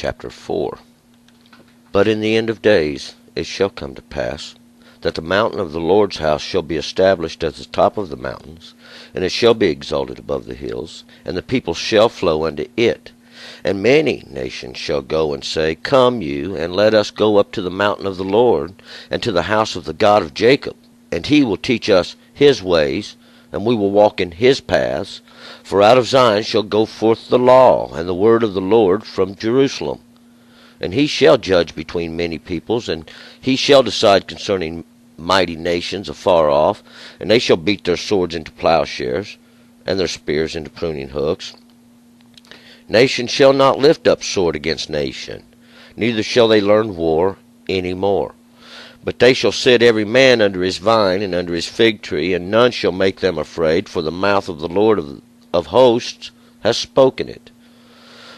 chapter 4. But in the end of days it shall come to pass, that the mountain of the Lord's house shall be established as the top of the mountains, and it shall be exalted above the hills, and the people shall flow unto it. And many nations shall go and say, Come you, and let us go up to the mountain of the Lord, and to the house of the God of Jacob, and he will teach us his ways, and we will walk in his paths. For out of Zion shall go forth the law, and the word of the Lord from Jerusalem. And he shall judge between many peoples, and he shall decide concerning mighty nations afar off, and they shall beat their swords into plowshares, and their spears into pruning hooks. Nation shall not lift up sword against nation, neither shall they learn war any more. But they shall sit every man under his vine and under his fig tree, and none shall make them afraid, for the mouth of the Lord of hosts has spoken it.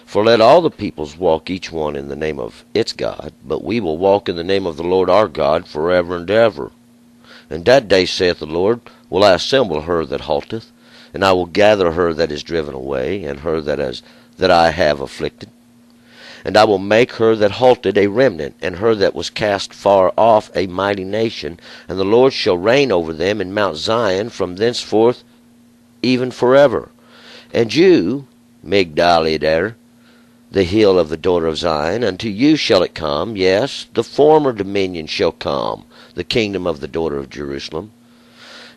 For let all the peoples walk each one in the name of its God, but we will walk in the name of the Lord our God forever and ever. And that day, saith the Lord, will I assemble her that halteth, and I will gather her that is driven away, and her that I have afflicted. And I will make her that halted a remnant, and her that was cast far off a mighty nation, and the Lord shall reign over them in Mount Zion from thenceforth even forever. And you, Migdal-eder, the hill of the daughter of Zion, unto you shall it come, yes, the former dominion shall come, the kingdom of the daughter of Jerusalem.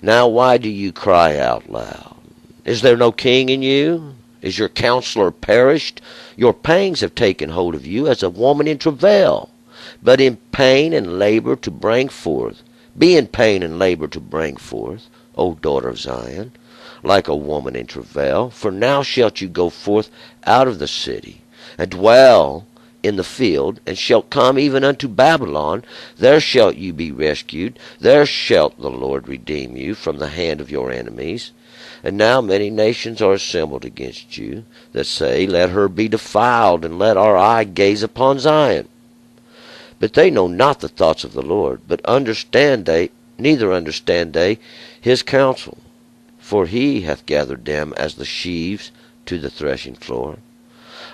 Now why do you cry out loud? Is there no king in you? Is your counselor perished? Your pangs have taken hold of you as a woman in travail, but in pain and labor to bring forth. Be in pain and labor to bring forth, O daughter of Zion, like a woman in travail. For now shalt you go forth out of the city, and dwell in the field, and shalt come even unto Babylon. There shalt you be rescued. There shalt the Lord redeem you from the hand of your enemies. And now many nations are assembled against you, that say, Let her be defiled, and let our eye gaze upon Zion. But they know not the thoughts of the Lord, neither understand they his counsel. For he hath gathered them as the sheaves to the threshing floor.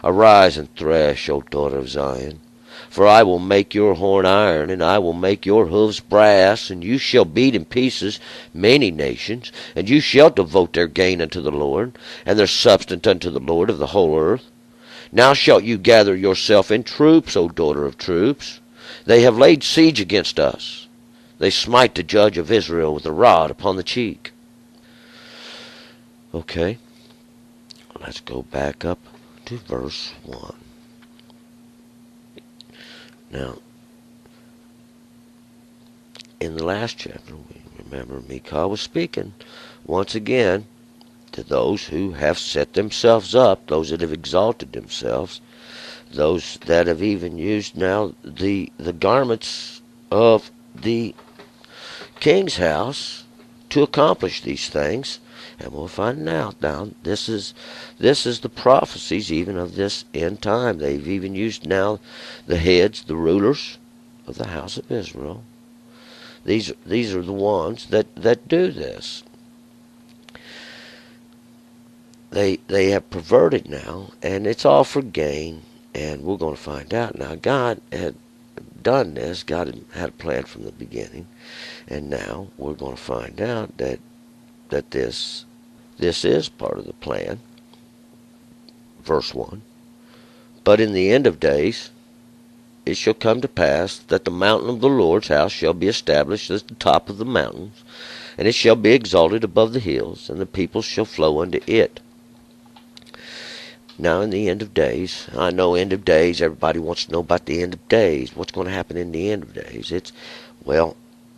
Arise and thresh, O daughter of Zion. For I will make your horn iron, and I will make your hoofs brass, and you shall beat in pieces many nations, and you shall devote their gain unto the Lord, and their substance unto the Lord of the whole earth. Now shalt you gather yourself in troops, O daughter of troops. They have laid siege against us. They smite the judge of Israel with a rod upon the cheek. Okay, let's go back up to verse 1. Now, in the last chapter, we remember Micah was speaking once again to those who have set themselves up, those that have exalted themselves, those that have even used now the garments of the king's house to accomplish these things. And we'll find out now, this is the prophecies even of this end time. They've even used now the heads, the rulers of the house of Israel. These are the ones that do this. They have perverted now, and it's all for gain. And we're going to find out now. God had done this. God had a plan from the beginning, and now we're going to find out that this is part of the plan. Verse 1. But in the end of days it shall come to pass that the mountain of the Lord's house shall be established as the top of the mountains, and it shall be exalted above the hills, and the people shall flow unto it. Now in the end of days, I know end of days, everybody wants to know about the end of days. What's going to happen in the end of days?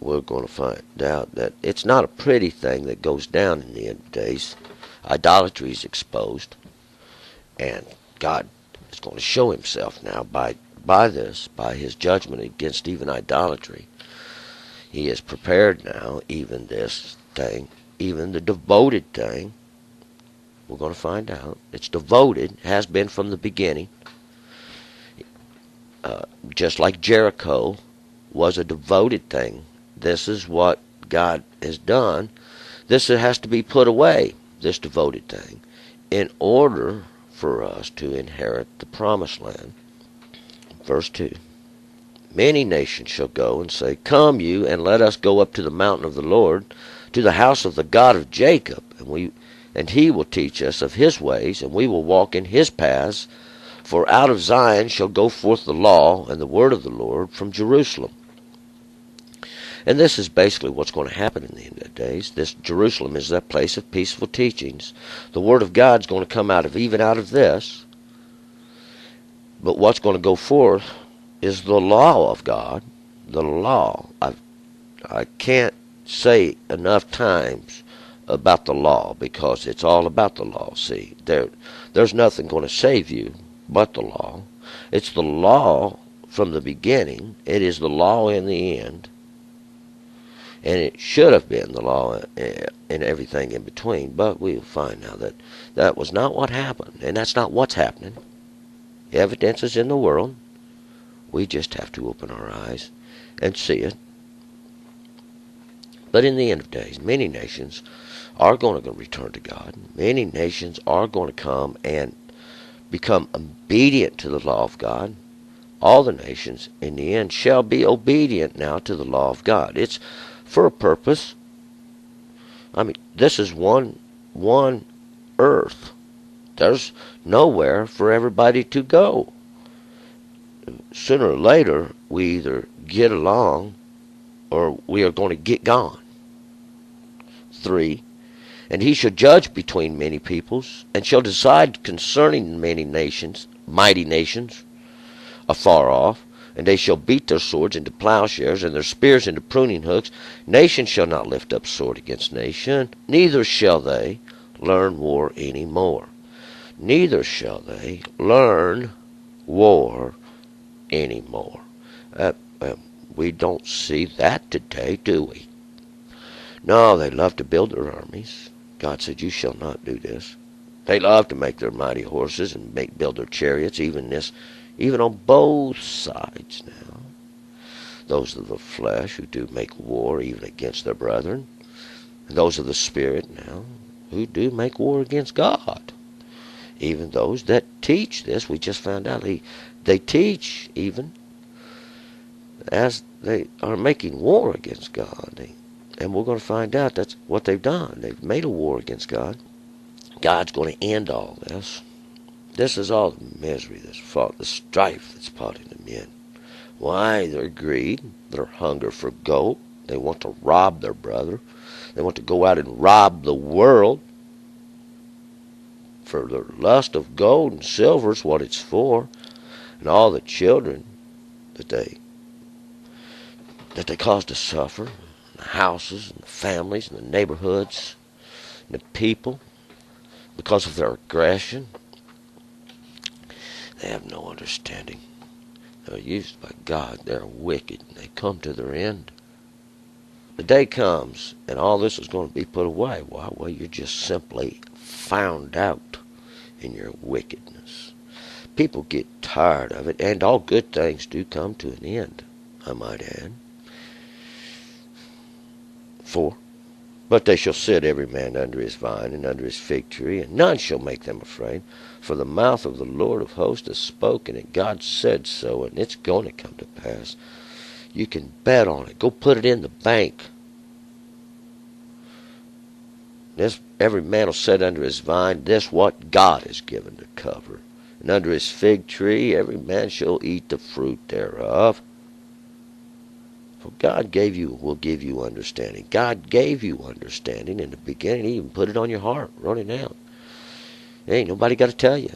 We're going to find out that it's not a pretty thing that goes down in the end of days. Idolatry is exposed, and God is going to show himself now by his judgment against even idolatry. He has prepared now even this thing, even the devoted thing. We're going to find out. It's devoted, has been from the beginning. Just like Jericho was a devoted thing. This is what God has done. This has to be put away, this devoted thing, in order for us to inherit the promised land. Verse 2. Many nations shall go and say, Come you, and let us go up to the mountain of the Lord, to the house of the God of Jacob, and he will teach us of his ways, and we will walk in his paths. For out of Zion shall go forth the law and the word of the Lord from Jerusalem. And this is basically what's going to happen in the end of the days. This Jerusalem is that place of peaceful teachings. The word of God's going to come out of this. But what's going to go forth is the law of God. The law. I can't say enough times about the law, because it's all about the law. See, there's nothing going to save you but the law. It's the law from the beginning. It is the law in the end. And it should have been the law and everything in between. But we'll find now that that was not what happened. And that's not what's happening. Evidence is in the world. We just have to open our eyes and see it. But in the end of days, many nations are going to return to God. Many nations are going to come and become obedient to the law of God. All the nations in the end shall be obedient now to the law of God. It's for a purpose. I mean, this is one earth. There's nowhere for everybody to go. Sooner or later, we either get along or we are going to get gone. 3. And he shall judge between many peoples, and shall decide concerning many nations, mighty nations, afar off. And they shall beat their swords into plowshares, and their spears into pruning hooks. Nation shall not lift up sword against nation, neither shall they learn war any more. Neither shall they learn war any more. We don't see that today, do we? No, they love to build their armies. God said, you shall not do this. They love to make their mighty horses and build their chariots, even on both sides now. Those of the flesh who do make war even against their brethren. And those of the spirit now who do make war against God. Even those that teach this, we just found out they teach even as they are making war against God. And we're going to find out that's what they've done. They've made a war against God. God's going to end all this. This is all the misery that's fought, the strife that's fought in the men. Why? Their greed, their hunger for gold. They want to rob their brother. They want to go out and rob the world. For their lust of gold and silver is what it's for. And all the children that they cause to suffer. The houses and the families and the neighborhoods and the people, because of their aggression. They have no understanding. They're used by God. They're wicked. And they come to their end. The day comes, and all this is going to be put away. Why? Well, you're just simply found out in your wickedness. People get tired of it, and all good things do come to an end, I might add. 4. But they shall sit every man under his vine and under his fig tree, and none shall make them afraid. For the mouth of the Lord of hosts has spoken, and God said so, and it's going to come to pass. You can bet on it. Go put it in the bank. Every man will sit under his vine. This what God has given to cover. And under his fig tree every man shall eat the fruit thereof. For God will give you understanding. God gave you understanding in the beginning. He even put it on your heart. Wrote it down. Ain't nobody got to tell you.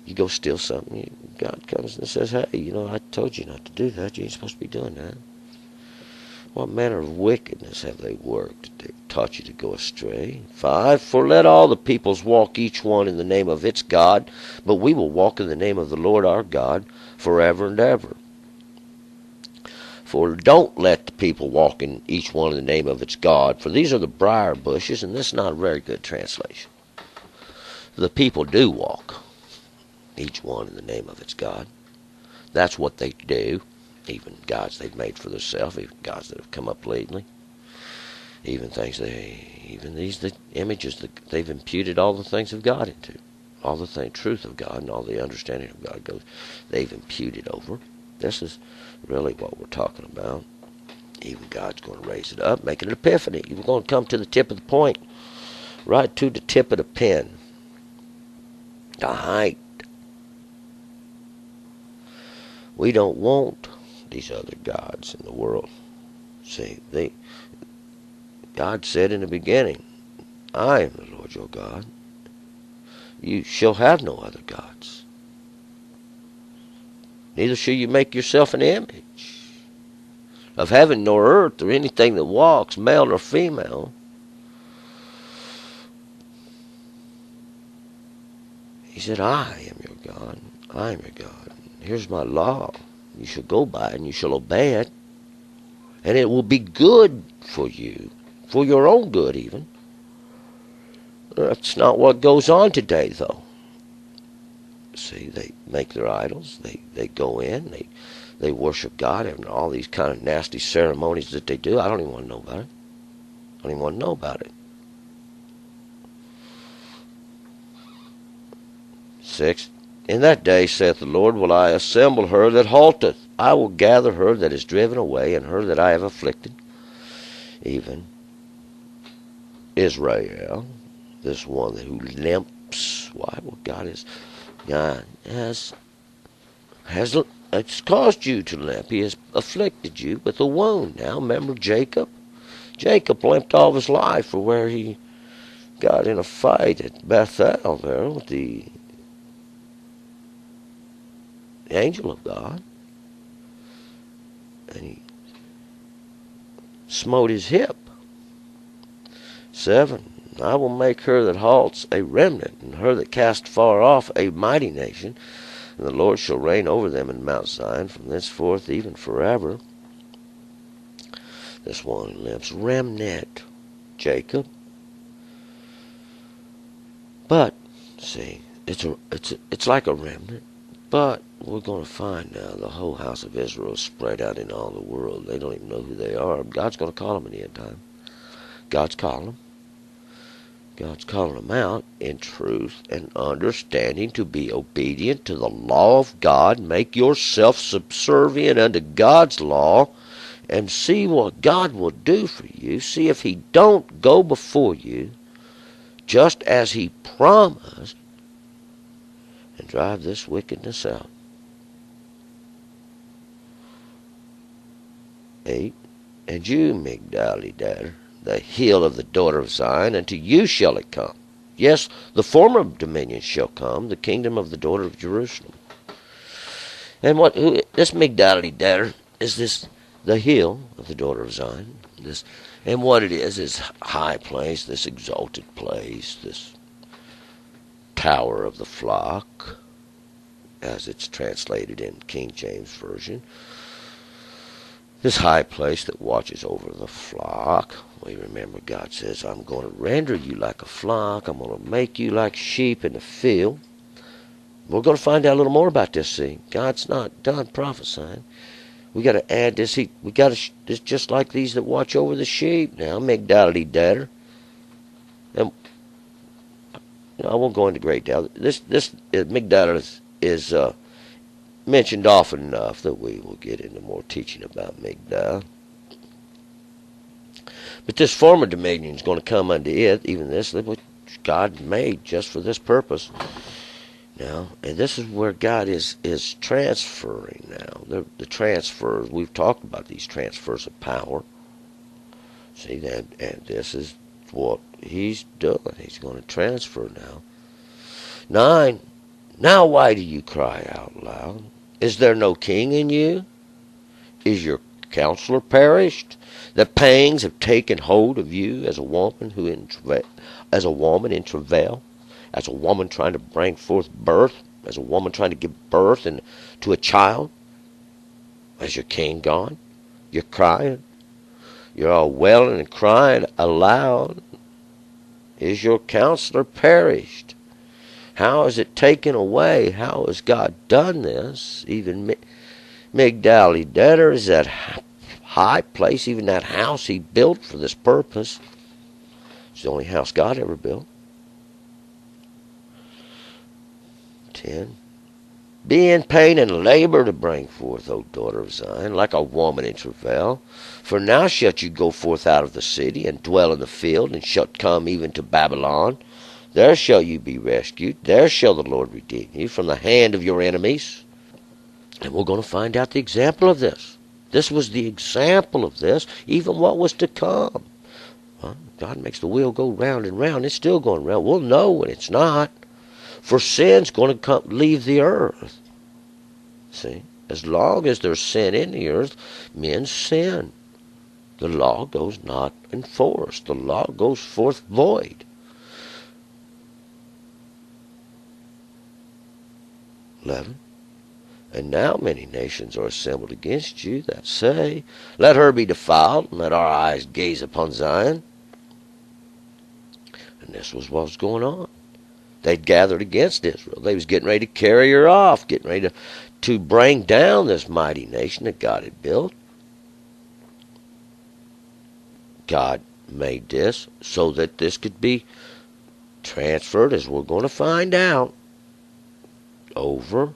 You go steal something, God comes and says, hey, I told you not to do that. You ain't supposed to be doing that. What manner of wickedness have they worked? They've taught you to go astray. 5, for let all the peoples walk each one in the name of its God, but we will walk in the name of the Lord our God forever and ever. For don't let the people walk in each one in the name of its God, for these are the briar bushes, and this is not a very good translation. The people do walk, each one in the name of its God. That's what they do. Even gods they've made for themselves, even gods that have come up lately. Even the images that they've imputed all the things of God into. All the truth of God and all the understanding of God they've imputed over. This is really what we're talking about. Even God's going to raise it up, make an epiphany. You're going to come to the tip of the point, right to the tip of the pen. The height. We don't want these other gods in the world. See, God said in the beginning, I am the Lord your God. You shall have no other gods. Neither shall you make yourself an image of heaven nor earth or anything that walks, male or female. He said, I am your God. I am your God. Here's my law. You shall go by it and you shall obey it. And it will be good for you, for your own good even. That's not what goes on today, though. See, they make their idols. They go in. They worship God and all these kind of nasty ceremonies that they do. I don't even want to know about it. I don't even want to know about it. 6. In that day, saith the Lord, will I assemble her that halteth. I will gather her that is driven away, and her that I have afflicted, even Israel, this one who limps. Why? Well, God has it's caused you to limp. He has afflicted you with a wound. Now, remember Jacob? Jacob limped all of his life for where he got in a fight at Bethel there with the angel of God. And he smote his hip. 7. I will make her that halts a remnant, and her that cast far off a mighty nation. And the Lord shall reign over them in Mount Zion from thenceforth even forever. This one who limps, remnant, Jacob. But see, it's like a remnant. But we're going to find now the whole house of Israel is spread out in all the world. They don't even know who they are. God's going to call them in the end time. God's calling them. God's calling them out in truth and understanding to be obedient to the law of God. Make yourself subservient unto God's law and see what God will do for you. See if he don't go before you just as he promised and drive this wickedness out. 8. And you, Migdal-eder, the hill of the daughter of Zion, and to you shall it come. Yes, the former dominion shall come, the kingdom of the daughter of Jerusalem. And this Migdal-eder is this, the hill of the daughter of Zion. And what it is high place, this exalted place, this tower of the flock, as it's translated in King James Version. This high place that watches over the flock. We remember God says, I'm going to render you like a flock. I'm going to make you like sheep in the field. We're going to find out a little more about this, see. God's not done prophesying. We got to add this. It's just like these that watch over the sheep. Now, Migdal-eder. And I won't go into great detail. This Migdal is mentioned often enough that we will get into more teaching about Migdal. But this former dominion is going to come unto it, even this, which God made just for this purpose. Now, and this is where God is transferring now. The transfers, we've talked about these transfers of power. See, and this is what he's doing. He's going to transfer now. 9. Now why do you cry out loud? Is there no king in you? Is your counselor perished? The pangs have taken hold of you as a woman in travail, as a woman trying to bring forth birth, as a woman trying to give birth to a child. Is your king gone? You're crying. You're all wailing and crying aloud. Is your counselor perished? How is it taken away? How has God done this? Even Migdal-eder is that high place, even that house he built for this purpose. It's the only house God ever built. 10. Be in pain and labor to bring forth, O daughter of Zion, like a woman in travail. For now shalt you go forth out of the city, and dwell in the field, and shalt come even to Babylon. There shall you be rescued. There shall the Lord redeem you from the hand of your enemies. And we're going to find out the example of this. This was the example of this, even what was to come. Well, God makes the wheel go round and round. It's still going round. We'll know when it's not. For sin's going to leave the earth. See? As long as there's sin in the earth, men sin. The law goes not enforced. The law goes forth void. 11. And now many nations are assembled against you that say, let her be defiled, and let our eyes gaze upon Zion. And this was what was going on. They'd gathered against Israel. They was getting ready to carry her off, getting ready to bring down this mighty nation that God had built. God made this so that this could be transferred, as we're going to find out, over.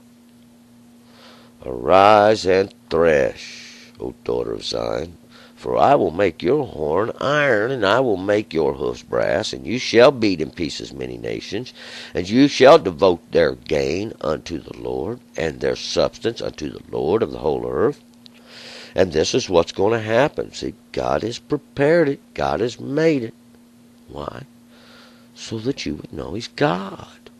Arise and thresh, O daughter of Zion, for I will make your horn iron, and I will make your hoofs brass, and you shall beat in pieces many nations, and you shall devote their gain unto the Lord, and their substance unto the Lord of the whole earth. And this is what's going to happen. See, God has prepared it. God has made it. Why? So that you would know He's God.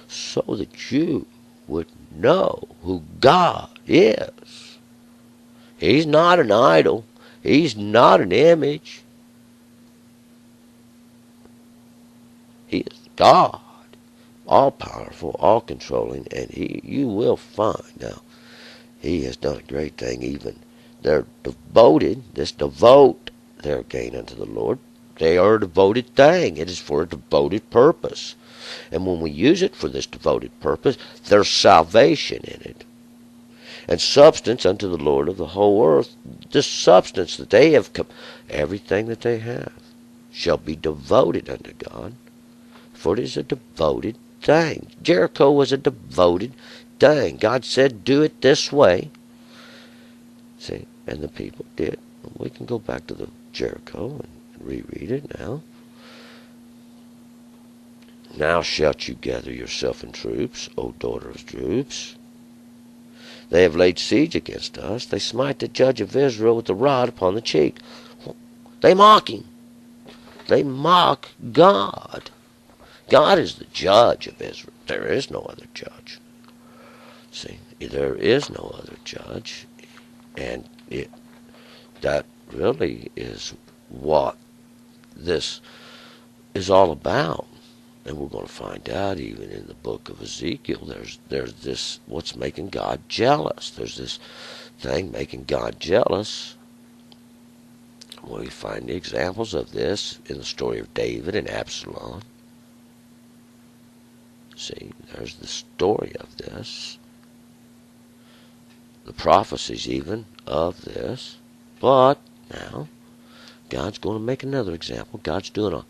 So that you would know who God is. He's not an idol. He's not an image. He is God, all-powerful, all-controlling, and you will find now He has done a great thing. Even they're devoted, devote their gain unto the Lord. They are a devoted thing. It is for a devoted purpose. And when we use it for this devoted purpose, there's salvation in it. And substance unto the Lord of the whole earth. The substance that they have, everything that they have, shall be devoted unto God. For it is a devoted thing. Jericho was a devoted thing. God said, do it this way. See, and the people did. We can go back to the Jericho and reread it now. Now shalt you gather yourself in troops, O daughter of troops. They have laid siege against us. They smite the judge of Israel with the rod upon the cheek. They mock him. They mock God. God is the judge of Israel. There is no other judge. See, there is no other judge. And that really is what this is all about. And we're going to find out even in the book of Ezekiel, there's this, what's making God jealous. There's this thing making God jealous. We find the examples of this in the story of David and Absalom. See, there's the story of this. The prophecies even of this. But now, God's going to make another example. God's doing a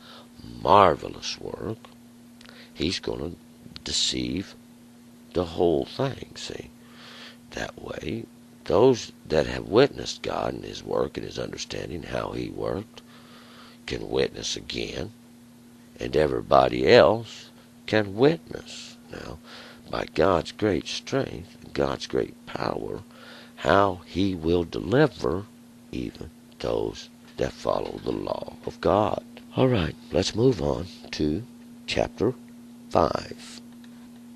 marvelous work. He's going to deceive the whole thing, see. That way, those that have witnessed God and His work and His understanding, how He worked, can witness again. And everybody else can witness now, by God's great strength and God's great power, how He will deliver even those that follow the law of God. All right, let's move on to chapter 5.